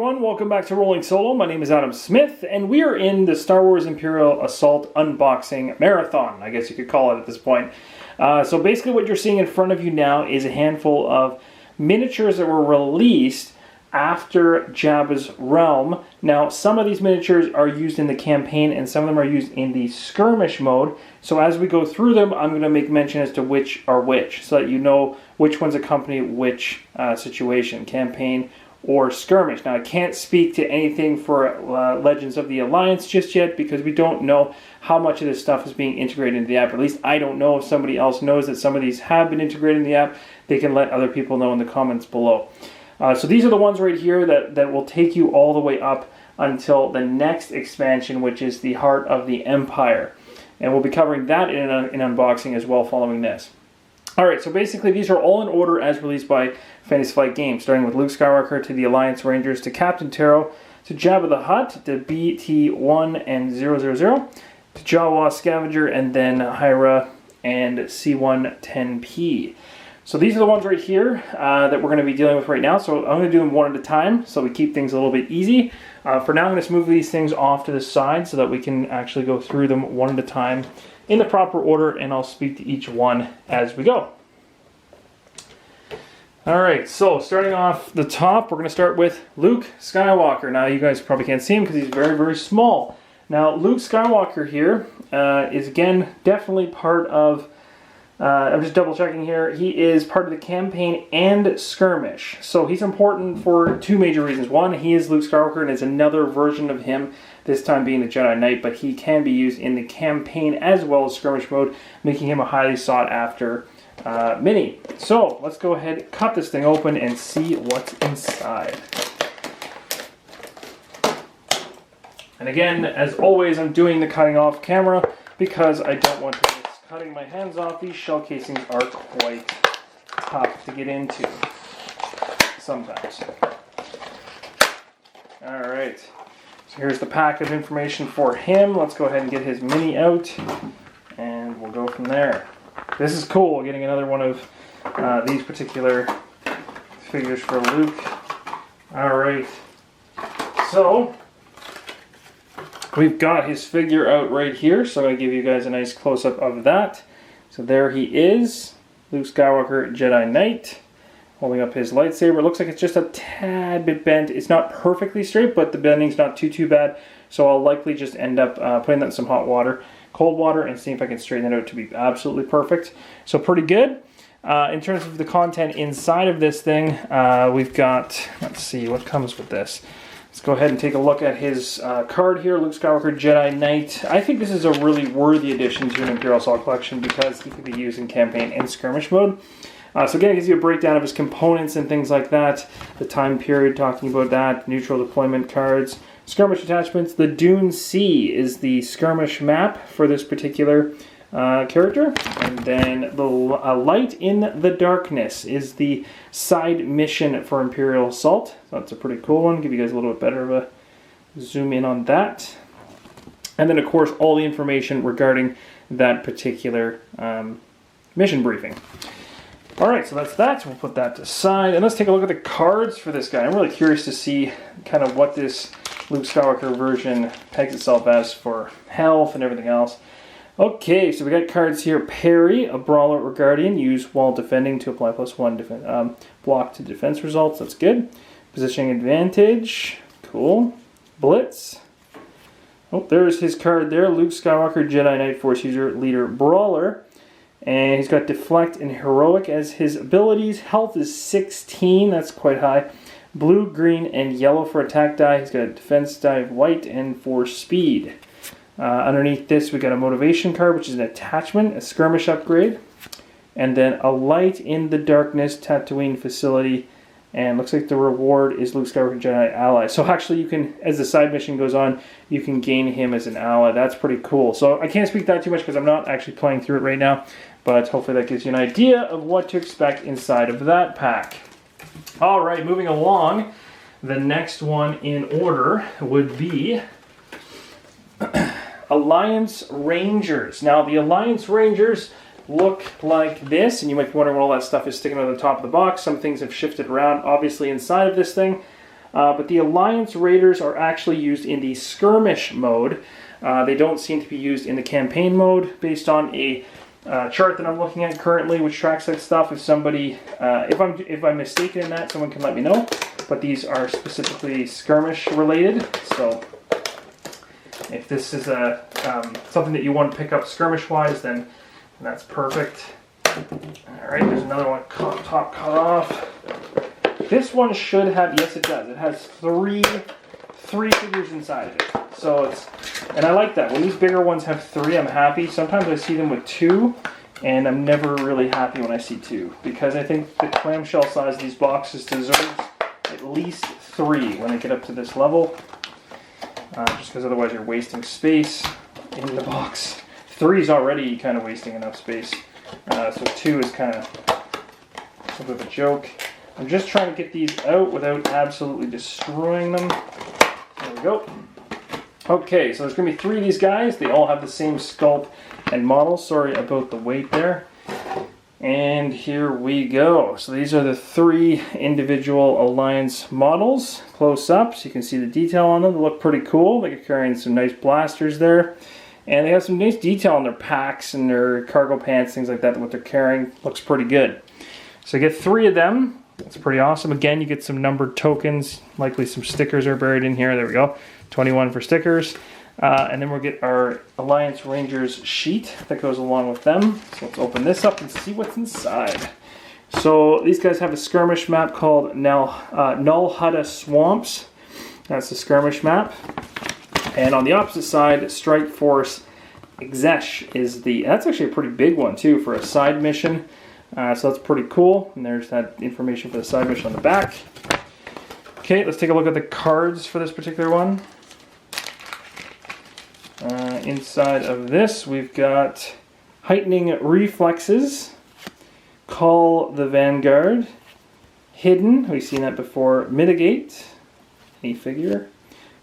everyone, welcome back to Rolling Solo. My name is Adam Smith, and we are in the Star Wars Imperial Assault unboxing marathon, I guess you could call it at this point. So basically what you're seeing in front of you now is a handful of miniatures that were released after Jabba's realm. Now, some of these miniatures are used in the campaign, and some of them are used in the skirmish mode. So as we go through them, I'm going to make mention as to which are which, so that you know which ones accompany which situation, campaign or skirmish. Now, I can't speak to anything for Legends of the Alliance just yet because we don't know how much of this stuff is being integrated into the app. At least I don't know. If somebody else knows that some of these have been integrated in the app, they can let other people know in the comments below. So these are the ones right here that will take you all the way up until the next expansion, which is the Heart of the Empire. And we'll be covering that in unboxing as well following this. Alright, so basically these are all in order as released by Fantasy Flight Games, starting with Luke Skywalker to the Alliance Rangers to Captain Taro to Jabba the Hutt to BT-1 and 000 to Jawa Scavenger and then Hyra and C-110P. So these are the ones right here that we're going to be dealing with right now. So I'm going to do them one at a time so we keep things a little bit easy. For now I'm going to move these things off to the side so that we can actually go through them one at a time in the proper order, and I'll speak to each one as we go. Alright, so starting off the top, we're going to start with Luke Skywalker. Now you guys probably can't see him because he's very, very small. Now Luke Skywalker here is again definitely part of, I'm just double checking here, he is part of the campaign and skirmish. So he's important for two major reasons. One, he is Luke Skywalker and is another version of him, this time being the Jedi Knight, but he can be used in the campaign as well as skirmish mode, making him a highly sought after mini. So let's go ahead, cut this thing open, and see what's inside. And again, as always, I'm doing the cutting off camera because I don't want to risk cutting my hands off. These shell casings are quite tough to get into sometimes. Alright. So here's the pack of information for him. Let's go ahead and get his mini out, and we'll go from there. This is cool, getting another one of these particular figures for Luke. Alright, so we've got his figure out right here, so I'm going to give you guys a nice close-up of that. So there he is, Luke Skywalker, Jedi Knight, holding up his lightsaber. It looks like it's just a tad bit bent. It's not perfectly straight, but the bending's not too bad. So I'll likely just end up putting that in some hot water, cold water, and see if I can straighten it out to be absolutely perfect. So pretty good. In terms of the content inside of this thing, we've got, let's see, what comes with this. Let's go ahead and take a look at his card here, Luke Skywalker, Jedi Knight. I think this is a really worthy addition to an Imperial Assault collection because he can be used in campaign and skirmish mode. So again, it gives you a breakdown of his components and things like that, the time period, talking about that, neutral deployment cards, skirmish attachments. The Dune Sea is the skirmish map for this particular character, and then the Light in the Darkness is the side mission for Imperial Assault. So that's a pretty cool one. Give you guys a little bit better of a zoom in on that. And then, of course, all the information regarding that particular mission briefing. Alright, so that's that. We'll put that aside. And let's take a look at the cards for this guy. I'm really curious to see kind of what this Luke Skywalker version pegs itself as for health and everything else. Okay, so we got cards here. Parry, a brawler or guardian, use while defending to apply +1 block to defense results. That's good. Positioning advantage. Cool. Blitz. Oh, there's his card there. Luke Skywalker, Jedi Knight, Force User, Leader, Brawler. And he's got Deflect and Heroic as his abilities. Health is 16, that's quite high. Blue, green, and yellow for attack die. He's got a defense die of white and for speed. Underneath this, we got a motivation card, which is an attachment, a skirmish upgrade. And then a Light in the Darkness Tatooine facility. And looks like the reward is Luke Skywalker Jedi ally. So actually you can, as the side mission goes on, you can gain him as an ally. That's pretty cool. So I can't speak that too much because I'm not actually playing through it right now. But hopefully that gives you an idea of what to expect inside of that pack. Alright, moving along. The next one in order would be Alliance Rangers. Now the Alliance Rangers look like this, and you might be wondering what all that stuff is sticking out of the top of the box. Some things have shifted around, obviously, inside of this thing. But the Alliance Raiders are actually used in the skirmish mode. They don't seem to be used in the campaign mode based on a chart that I'm looking at currently, which tracks that stuff. If somebody, if I'm mistaken in that, someone can let me know. But these are specifically skirmish related. So if this is something that you want to pick up skirmish wise, then that's perfect. All right, there's another one, top cut off. This one should have, yes it does. It has three figures inside of it. So it's, and I like that. When these bigger ones have 3, I'm happy. Sometimes I see them with 2, and I'm never really happy when I see 2, because I think the clamshell size of these boxes deserves at least 3 when they get up to this level. Just because otherwise you're wasting space in the box. 3 is already kind of wasting enough space. So 2 is kind of a bit of a joke. I'm just trying to get these out without absolutely destroying them. There we go. Okay, so there's going to be 3 of these guys. They all have the same sculpt and model. Sorry about the weight there. And here we go. So these are the 3 individual Alliance models. Close up, so you can see the detail on them. They look pretty cool. They're carrying some nice blasters there. And they have some nice detail on their packs and their cargo pants, things like that. What they're carrying looks pretty good. So you get 3 of them. That's pretty awesome. Again, you get some numbered tokens. Likely some stickers are buried in here. There we go. 21 for stickers. And then we'll get our Alliance Rangers sheet that goes along with them. So let's open this up and see what's inside. So these guys have a skirmish map called Null Hutta Swamps. That's the skirmish map. And on the opposite side, Strike Force Exesh is that's actually a pretty big one too for a side mission. So that's pretty cool. And there's that information for the side mission on the back. Okay, let's take a look at the cards for this particular one. Inside of this, we've got Heightening Reflexes, Call the Vanguard, Hidden, we've seen that before, Mitigate, a figure,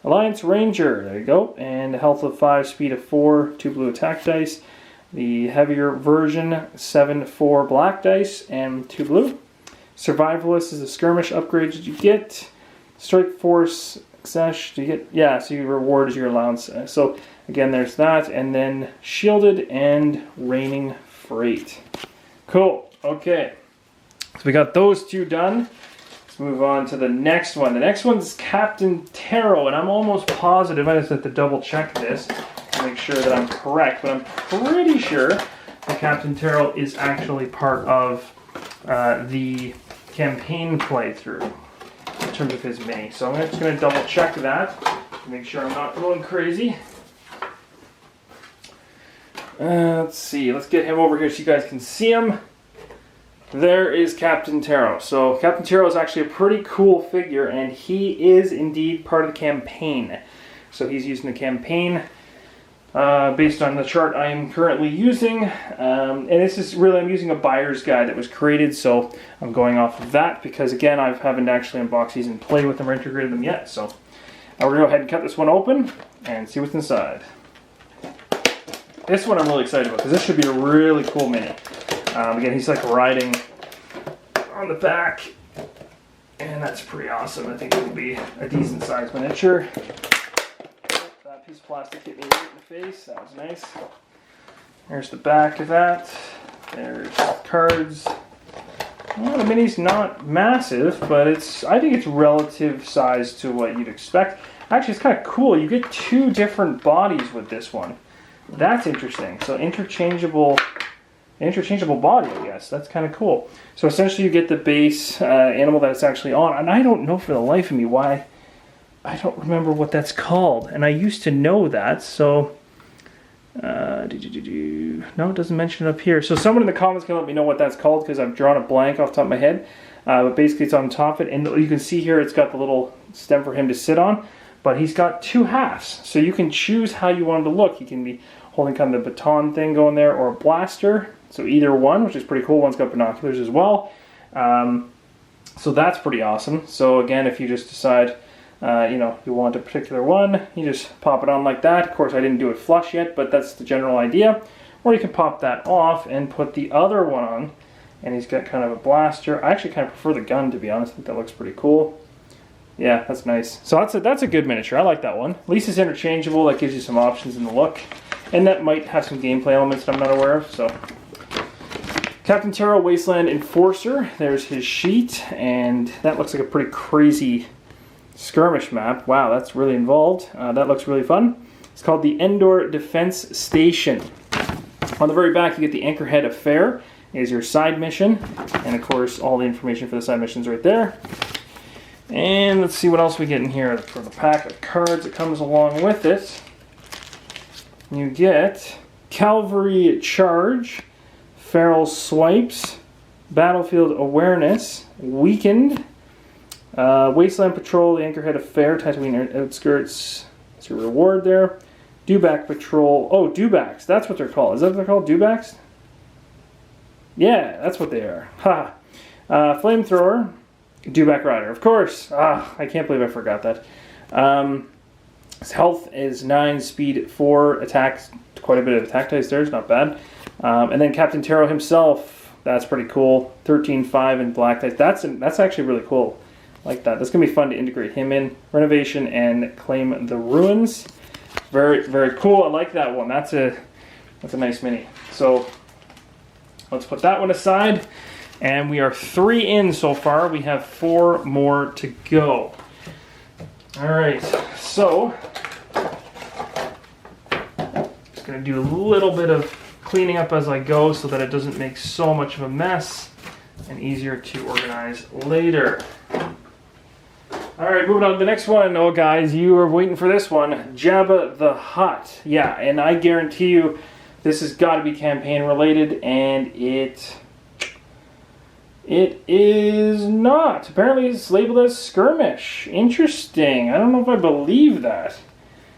Alliance Ranger, there you go, and health of 5, speed of 4, 2 blue attack dice, the heavier version, 7/4 black dice, and 2 blue. Survivalist is a skirmish upgrade that you get. Strike Force Exesh, do you get, yeah, so your reward is your allowance. So again, there's that, and then Shielded and Raining Freight. Cool, okay. So we got those 2 done. Let's move on to the next one. The next one's Captain Taro, and I'm almost positive, I just have to double check this to make sure that I'm correct, but I'm pretty sure that Captain Taro is actually part of the campaign playthrough in terms of his mini. So I'm just going to double check that to make sure I'm not going crazy. Let's see, let's get him over here so you guys can see him. There is Captain Taro. So Captain Taro is actually a pretty cool figure, and he is indeed part of the campaign. So he's using the campaign based on the chart I am currently using. And this is really, I'm using a buyer's guide that was created, so I'm going off of that because, again, I haven't actually unboxed these and played with them or integrated them yet. So we're going to go ahead and cut this one open and see what's inside. This one I'm really excited about because this should be a really cool mini. Again, he's like riding on the back, and that's pretty awesome. I think it will be a decent sized miniature. That piece of plastic hit me right in the face. That was nice. There's the back of that. There's cards. Well, the mini's not massive, but I think it's relative size to what you'd expect. Actually, it's kind of cool. You get 2 different bodies with this one. That's interesting. So interchangeable body, I guess. That's kind of cool. So essentially you get the base animal that it's actually on. And I don't know for the life of me why. I don't remember what that's called. And I used to know that. So, no, it doesn't mention it up here. So someone in the comments can let me know what that's called because I've drawn a blank off the top of my head. But basically it's on top of it. And you can see here it's got the little stem for him to sit on. But he's got 2 halves. So you can choose how you want him to look. He can be holding kind of the baton thing going there or a blaster. So either one, which is pretty cool. One's got binoculars as well. So that's pretty awesome. So again, if you just decide, you want a particular one, you just pop it on like that. Of course, I didn't do it flush yet, but that's the general idea. Or you can pop that off and put the other one on. And he's got kind of a blaster. I actually kind of prefer the gun, to be honest. I think that looks pretty cool. Yeah, that's nice. So that's a good miniature. I like that one. At least it's interchangeable. That gives you some options in the look. And that might have some gameplay elements that I'm not aware of. So, Captain Taro, Wasteland Enforcer. There's his sheet. And that looks like a pretty crazy skirmish map. Wow, that's really involved. That looks really fun. It's called the Endor Defense Station. On the very back, you get the Anchorhead Affair. Is your side mission. And of course, all the information for the side missions right there. And let's see what else we get in here for the pack of cards that comes along with it. You get Cavalry Charge, Feral Swipes, Battlefield Awareness, Weakened, Wasteland Patrol, the Anchorhead Affair, Tatooine Outskirts. That's your reward there. Dewback Patrol. Oh, Dewbacks. That's what they're called. Is that what they're called? Dewbacks? Yeah, that's what they are. Ha! Flamethrower, Dewback Rider. Of course. I can't believe I forgot that. His health is 9, speed 4, attacks, quite a bit of attack dice there, it's not bad. And then Captain Taro himself, that's pretty cool. 13, 5, and black dice. That's actually really cool. I like that. That's going to be fun to integrate him in. Renovation and Claim the Ruins. Very, very cool. I like that one. That's a nice mini. So let's put that one aside. And we are 3 in so far. We have 4 more to go. Alright, so just going to do a little bit of cleaning up as I go so that it doesn't make so much of a mess and easier to organize later. Alright, moving on to the next one. Oh guys, you are waiting for this one. Jabba the Hutt. Yeah, and I guarantee you this has got to be campaign related, and it is not. Apparently it's labeled as skirmish. Interesting. I don't know if I believe that.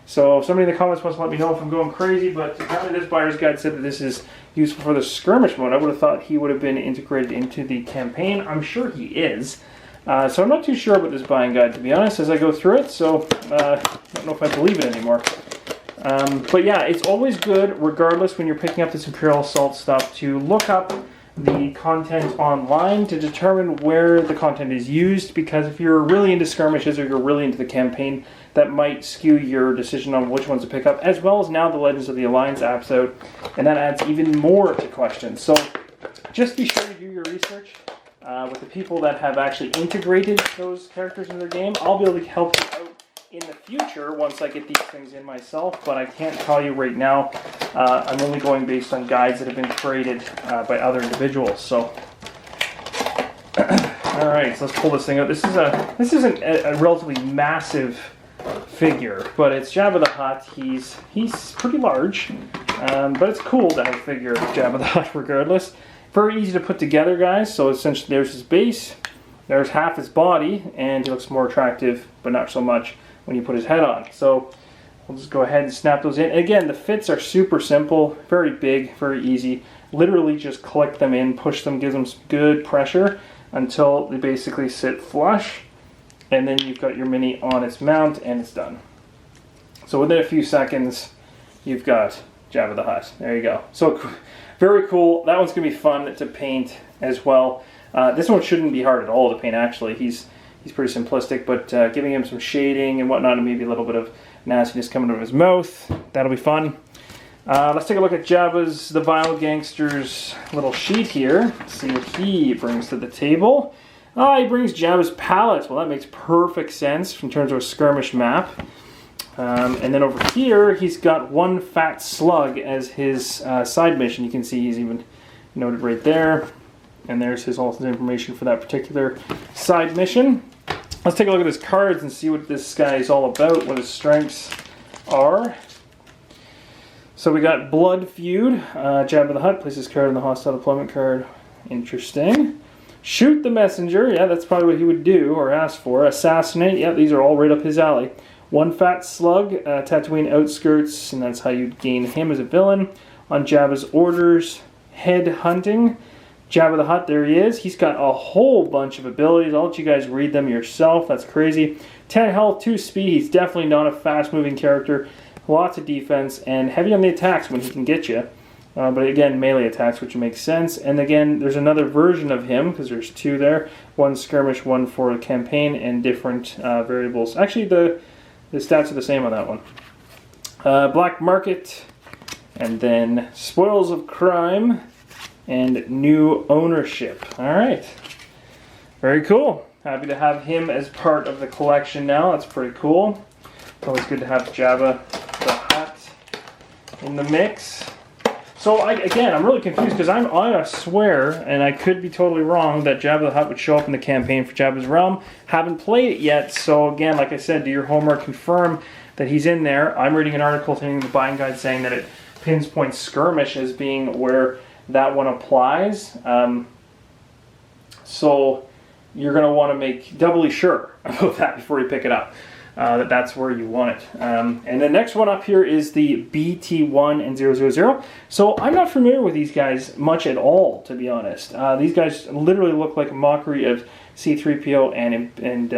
So somebody in the comments wants to let me know if I'm going crazy, but apparently this buyer's guide said that this is useful for the skirmish mode. I would have thought he would have been integrated into the campaign. I'm sure he is. So I'm not too sure about this buying guide, to be honest, as I go through it. So I don't know if I believe it anymore. But yeah, it's always good, regardless, when you're picking up this Imperial Assault stuff, to look up the content online to determine where the content is used, because if you're really into skirmishes or you're really into the campaign, that might skew your decision on which ones to pick up, as well as now the Legends of the Alliance app's out, and that adds even more to questions. So just be sure to do your research with the people that have actually integrated those characters in their game. I'll be able to help you out in the future once I get these things in myself, but I can't tell you right now. I'm only going based on guides that have been created by other individuals. So, all right, so let's pull this thing out. This isn't a relatively massive figure, but it's Jabba the Hutt. He's pretty large, but it's cool to have a figure of Jabba the Hutt regardless. Very easy to put together, guys. So essentially, there's his base, there's half his body, and he looks more attractive, but not so much when you put his head on. So we'll just go ahead and snap those in. And again, the fits are super simple, very big, very easy. Literally just click them in, push them, give them some good pressure until they basically sit flush. And then you've got your mini on its mount, and it's done. So within a few seconds, you've got Jabba the Hutt. There you go. So very cool. That one's going to be fun to paint as well. This one shouldn't be hard at all to paint, actually. He's pretty simplistic, but giving him some shading and whatnot, and maybe a little bit of nastiness coming out of his mouth. That'll be fun. Let's take a look at Jabba's The Vile Gangster's little sheet here. Let's see what he brings to the table. He brings Jabba's palette. Well, that makes perfect sense in terms of a skirmish map. And then over here, he's got one fat slug as his side mission. You can see he's even noted right there. And there's all his information for that particular side mission. Let's take a look at his cards and see what this guy is all about, what his strengths are. So we got Blood Feud. Jabba the Hutt places card on the hostile deployment card. Interesting. Shoot the Messenger. Yeah, that's probably what he would do or ask for. Assassinate. Yeah, these are all right up his alley. One fat slug. Tatooine Outskirts, and that's how you gain him as a villain. On Jabba's orders. Head hunting. Jabba the Hutt, there he is. He's got a whole bunch of abilities. I'll let you guys read them yourself. That's crazy. 10 health, 2 speed. He's definitely not a fast-moving character. Lots of defense, and heavy on the attacks when he can get you. But again, melee attacks, which makes sense. And again, there's another version of him, because there's two there. One skirmish, one for the campaign, and different variables. Actually, the stats are the same on that one. Black Market, and then Spoils of Crime, and New Ownership. Alright. Very cool. Happy to have him as part of the collection now. That's pretty cool. Always good to have Jabba the Hutt in the mix. So again, I'm really confused because I swear, and I could be totally wrong, that Jabba the Hutt would show up in the campaign for Jabba's Realm. Haven't played it yet, so again, like I said, do your homework, confirm that he's in there. I'm reading an article in the buying guide saying that it pinpoints Skirmish as being where that one applies. So you're going to want to make doubly sure about that before you pick it up. That's where you want it. And the next one up here is the BT1 and 000. So I'm not familiar with these guys much at all, to be honest. These guys literally look like a mockery of C-3PO and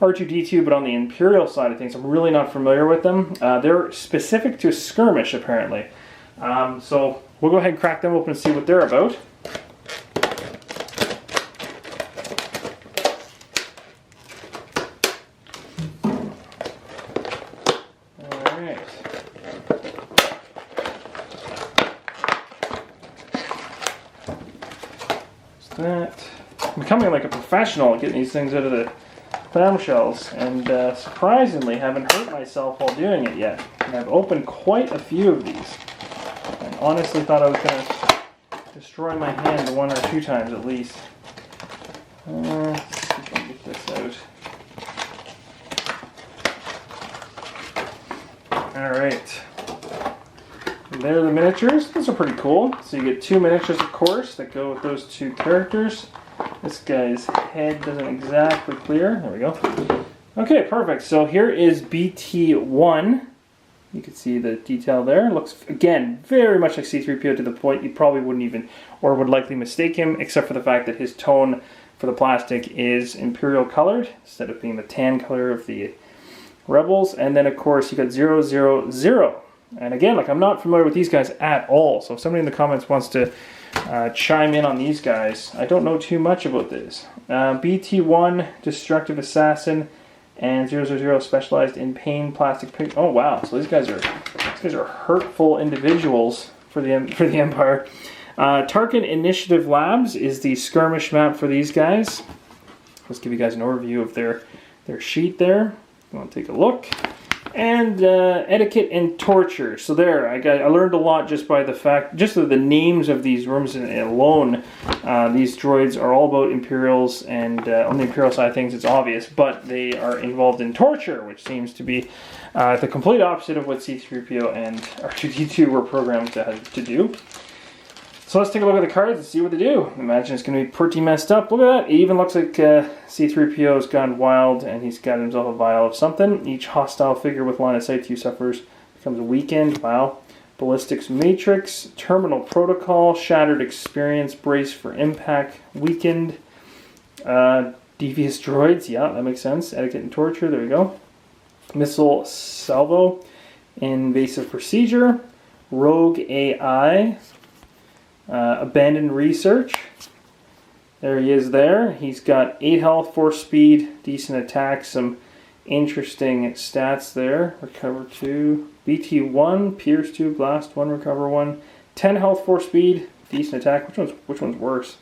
R2-D2, but on the Imperial side of things. I'm really not familiar with them. They're specific to Skirmish, apparently. So we'll go ahead and crack them open and see what they're about. That. I'm becoming like a professional at getting these things out of the clamshells, and surprisingly haven't hurt myself while doing it yet. And I've opened quite a few of these. And honestly thought I was going to destroy my hand one or two times at least. Let's see if I can get this out. Alright. There are the miniatures. Those are pretty cool. So you get two miniatures, of course, that go with those two characters. This guy's head doesn't exactly clear. There we go. Okay, perfect. So here is BT1. You can see the detail there. It looks, again, very much like C-3PO to the point you probably wouldn't even, or would likely mistake him, except for the fact that his tone for the plastic is Imperial colored, instead of being the tan color of the Rebels. And then, of course, you got 000. And again, like, I'm not familiar with these guys at all, so if somebody in the comments wants to chime in on these guys, I don't know too much about this. BT1, Destructive Assassin, and 000 specialized in pain plastic pig. Oh wow! So these guys are hurtful individuals for the Empire. Tarkin Initiative Labs is the skirmish map for these guys. Let's give you guys an overview of their sheet there. You want to take a look. And Etiquette and Torture. So there, I learned a lot just by the fact, just the names of these rooms alone. These droids are all about Imperials, and on the Imperial side of things, it's obvious, but they are involved in torture, which seems to be the complete opposite of what C-3PO and R2-D2 were programmed to do. So let's take a look at the cards and see what they do. Imagine it's going to be pretty messed up. Look at that. It even looks like C-3PO's gone wild and he's got himself a vial of something. Each hostile figure with line of sight to you suffers becomes weakened. Wow. Ballistics Matrix, Terminal Protocol, Shattered Experience, Brace for Impact, Weakened. Devious Droids, yeah, that makes sense. Etiquette and Torture, there we go. Missile Salvo, Invasive Procedure, Rogue AI, Abandoned Research. There he is there. He's got 8 health, 4 speed, decent attack, some interesting stats there. Recover 2, BT1, Pierce 2, Blast 1, Recover 1, 10 health, 4 speed, decent attack. Which one's worse?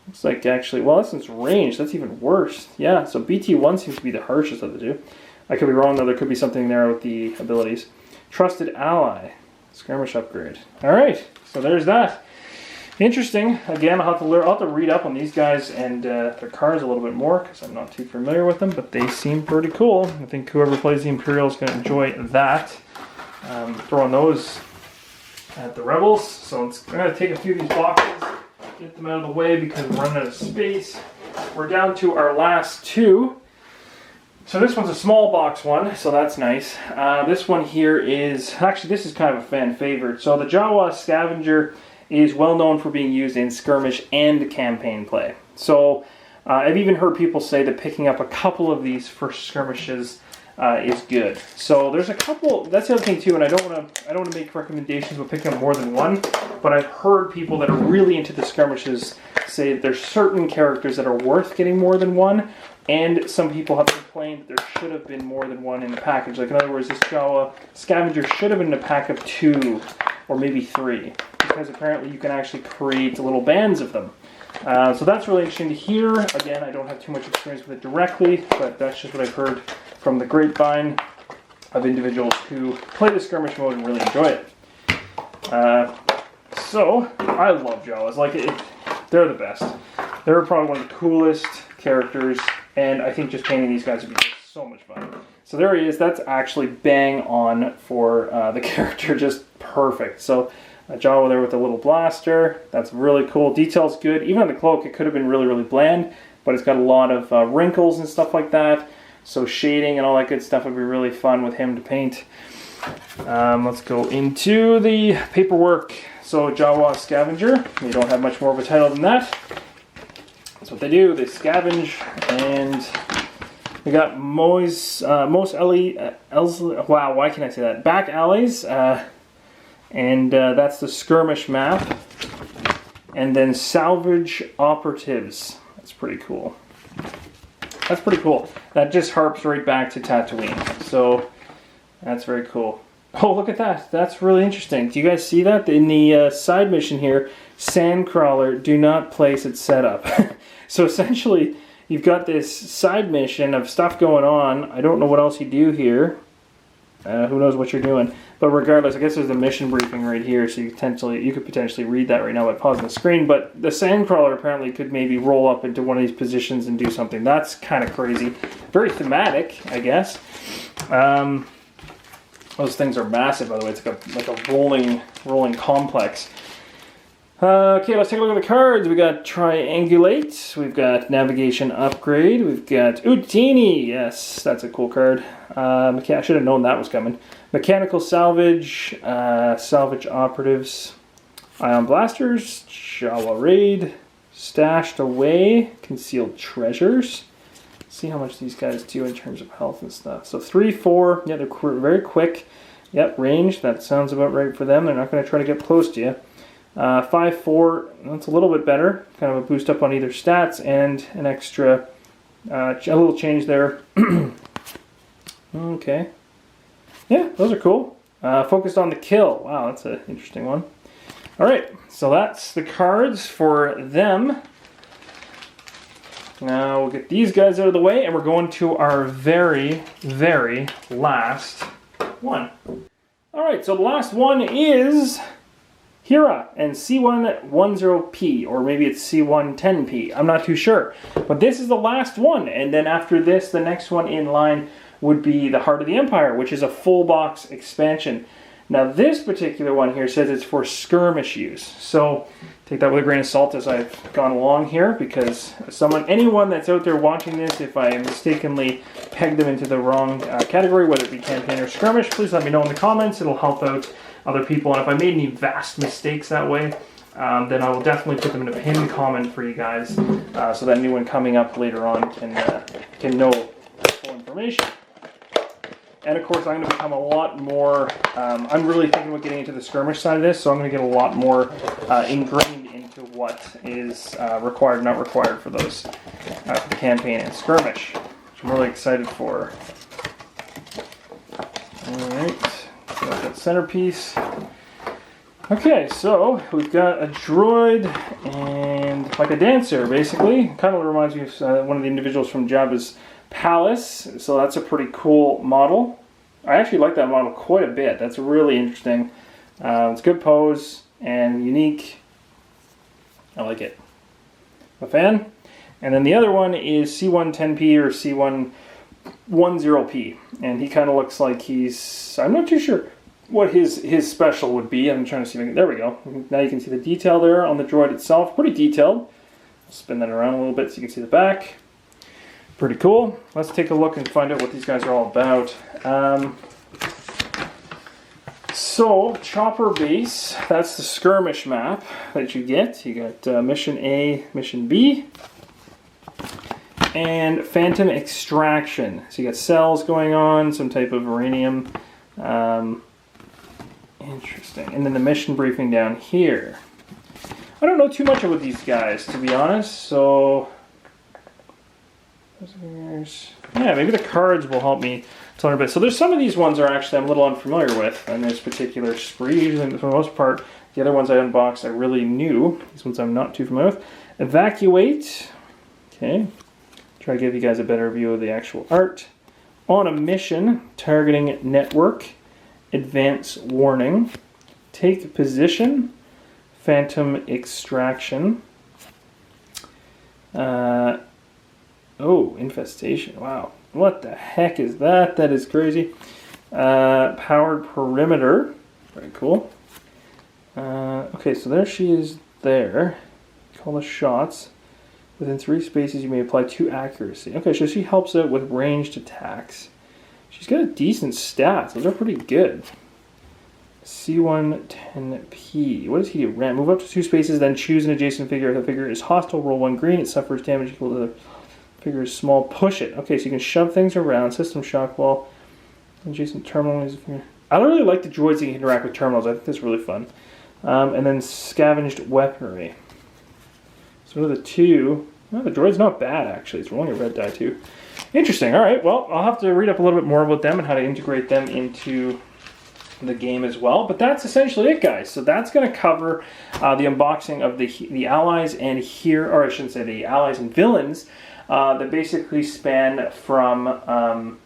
Looks like actually, well, this one's range. That's even worse. Yeah, so BT1 seems to be the harshest of the two. I could be wrong though. There could be something there with the abilities. Trusted Ally, skirmish upgrade. All right, so there's that. Interesting. Again, I'll have to read up on these guys and their cards a little bit more because I'm not too familiar with them, but they seem pretty cool. I think whoever plays the Imperial is going to enjoy that. Throwing those at the Rebels. So I'm going to take a few of these boxes, get them out of the way because we're running out of space. We're down to our last two. So this one's a small box one, so that's nice. This one here is, actually this is kind of a fan favorite. So the Jawa Scavenger is well known for being used in skirmish and campaign play. So I've even heard people say that picking up a couple of these for skirmishes is good. So there's a couple. That's the other thing too, and I don't want to make recommendations about picking up more than one. But I've heard people that are really into the skirmishes say that there's certain characters that are worth getting more than one, and some people have complained that there should have been more than one in the package. Like in other words, this Jawa Scavenger should have been in a pack of 2 or maybe 3, because apparently you can actually create little bands of them. So that's really interesting to hear. Again, I don't have too much experience with it directly, but that's just what I've heard from the grapevine of individuals who play the skirmish mode and really enjoy it. So I love Jawas. Like they're the best. They're probably one of the coolest characters, and I think just painting these guys would be so much fun. So there he is. That's actually bang on for the character, just perfect. So Jawa there with a little blaster. That's really cool. Detail's good. Even on the cloak, it could have been really, really bland, but it's got a lot of wrinkles and stuff like that. So shading and all that good stuff would be really fun with him to paint. Let's go into the paperwork. So Jawa Scavenger. They don't have much more of a title than that. That's what they do. They scavenge, and we got most alley. Wow, why can't I say that? Back alleys. And that's the skirmish map. And then salvage operatives. That's pretty cool. That's pretty cool. That just harps right back to Tatooine. So that's very cool. Oh, look at that. That's really interesting. Do you guys see that? In the side mission here, Sandcrawler, do not place its setup. So essentially, you've got this side mission of stuff going on. I don't know what else you do here. Who knows what you're doing. But regardless, I guess there's a mission briefing right here, so you could potentially read that right now by pausing the screen. But the Sandcrawler apparently could maybe roll up into one of these positions and do something. That's kind of crazy. Very thematic, I guess. Those things are massive, by the way. It's like a rolling complex. Okay, let's take a look at the cards. We got Triangulate. We've got Navigation Upgrade. We've got Utini. Yes, that's a cool card. I should have known that was coming. Mechanical Salvage. Salvage Operatives. Ion Blasters. Jawa Raid. Stashed Away. Concealed Treasures. See how much these guys do in terms of health and stuff. So 3, 4. Yeah, they're very quick. Yep, range. That sounds about right for them. They're not going to try to get close to you. 5, 4, that's a little bit better. Kind of a boost up on either stats and an extra, a little change there. Okay. Yeah, those are cool. Focused on the kill. Wow, that's an interesting one. Alright, so that's the cards for them. Now we'll get these guys out of the way and we're going to our very, very last one. Alright, so the last one is Hera and C110P, or maybe it's C110P. I'm not too sure. But this is the last one, and then after this, the next one in line would be the Heart of the Empire, which is a full box expansion. Now this particular one here says it's for skirmish use. So take that with a grain of salt as I've gone along here, because anyone that's out there watching this, if I mistakenly pegged them into the wrong category, whether it be campaign or skirmish, please let me know in the comments. It'll help out other people, and if I made any vast mistakes that way, then I will definitely put them in a pinned comment for you guys, so that anyone coming up later on can know full information. And of course, I'm going to become a lot more. I'm really thinking about getting into the skirmish side of this, so I'm going to get a lot more ingrained into what is required, not required for those for the campaign and skirmish, which I'm really excited for. All right. Got that centerpiece. Okay, so we've got a droid and like a dancer, basically. Kind of reminds me of one of the individuals from Jabba's palace. So that's a pretty cool model. I actually like that model quite a bit. That's really interesting. It's good pose and unique. I like it. A fan. And then the other one is C110P or C110P, and he kind of looks like I'm not too sure what his special would be. I'm trying to see if I can, there we go. Now you can see the detail there on the droid itself. Pretty detailed. I'll spin that around a little bit so you can see the back. Pretty cool. Let's take a look and find out what these guys are all about. So, Chopper Base, that's the skirmish map that you get. You got Mission A, Mission B. and Phantom Extraction. So you got cells going on, some type of uranium. Interesting. And then the mission briefing down here. I don't know too much about these guys, to be honest, so... yeah, maybe the cards will help me to learn a bit. So there's some of these ones are actually I'm a little unfamiliar with in this particular spree. And for the most part, the other ones I unboxed I really knew. These ones I'm not too familiar with. Evacuate. Okay. Try to give you guys a better view of the actual art. On a mission, targeting network. Advance warning. Take position. Phantom extraction. Oh, infestation. Wow. What the heck is that? That is crazy. Powered perimeter. Very cool. Okay, so there she is there. Call the shots. Within 3 spaces, you may apply 2 accuracy. Okay, so she helps out with ranged attacks. She's got a decent stats. Those are pretty good. C110P. What does he do? Ramp. Move up to 2 spaces, then choose an adjacent figure. If the figure is hostile, roll 1 green. It suffers damage equal to the figure's small. Push it. Okay, so you can shove things around. System shock wall. Adjacent terminal. I don't really like the droids that can interact with terminals. I think that's really fun. And then scavenged weaponry. So what are the 2? Well, the droid's not bad, actually. It's rolling a red die, too. Interesting. All right. Well, I'll have to read up a little bit more about them and how to integrate them into the game as well. But that's essentially it, guys. So that's going to cover the unboxing of the allies and here, or I shouldn't say the allies and villains that basically span from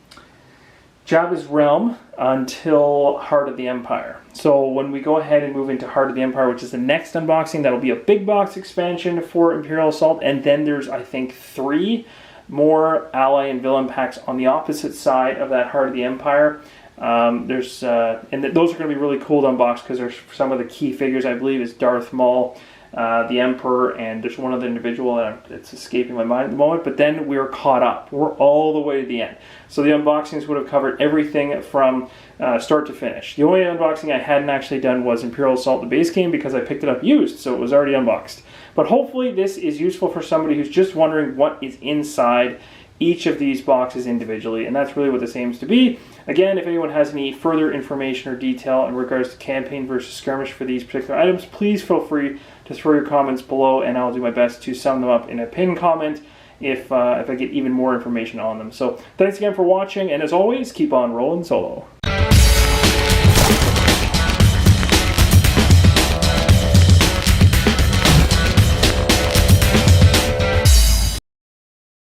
Jabba's realm until Heart of the Empire. So when we go ahead and move into Heart of the Empire, which is the next unboxing, that'll be a big box expansion for Imperial Assault, and then there's, I think, 3 more ally and villain packs on the opposite side of that Heart of the Empire. And those are going to be really cool to unbox because there's some of the key figures, I believe, is Darth Maul, the Emperor, and there's one other individual, and it's escaping my mind at the moment, but then we're caught up. We're all the way to the end. So the unboxings would have covered everything from start to finish. The only unboxing I hadn't actually done was Imperial Assault, the base game, because I picked it up used, so it was already unboxed. But hopefully this is useful for somebody who's just wondering what is inside each of these boxes individually, and that's really what this aims to be. Again, if anyone has any further information or detail in regards to campaign versus skirmish for these particular items, please feel free to throw your comments below, and I'll do my best to sum them up in a pinned comment if I get even more information on them. So thanks again for watching, and as always, keep on rolling solo.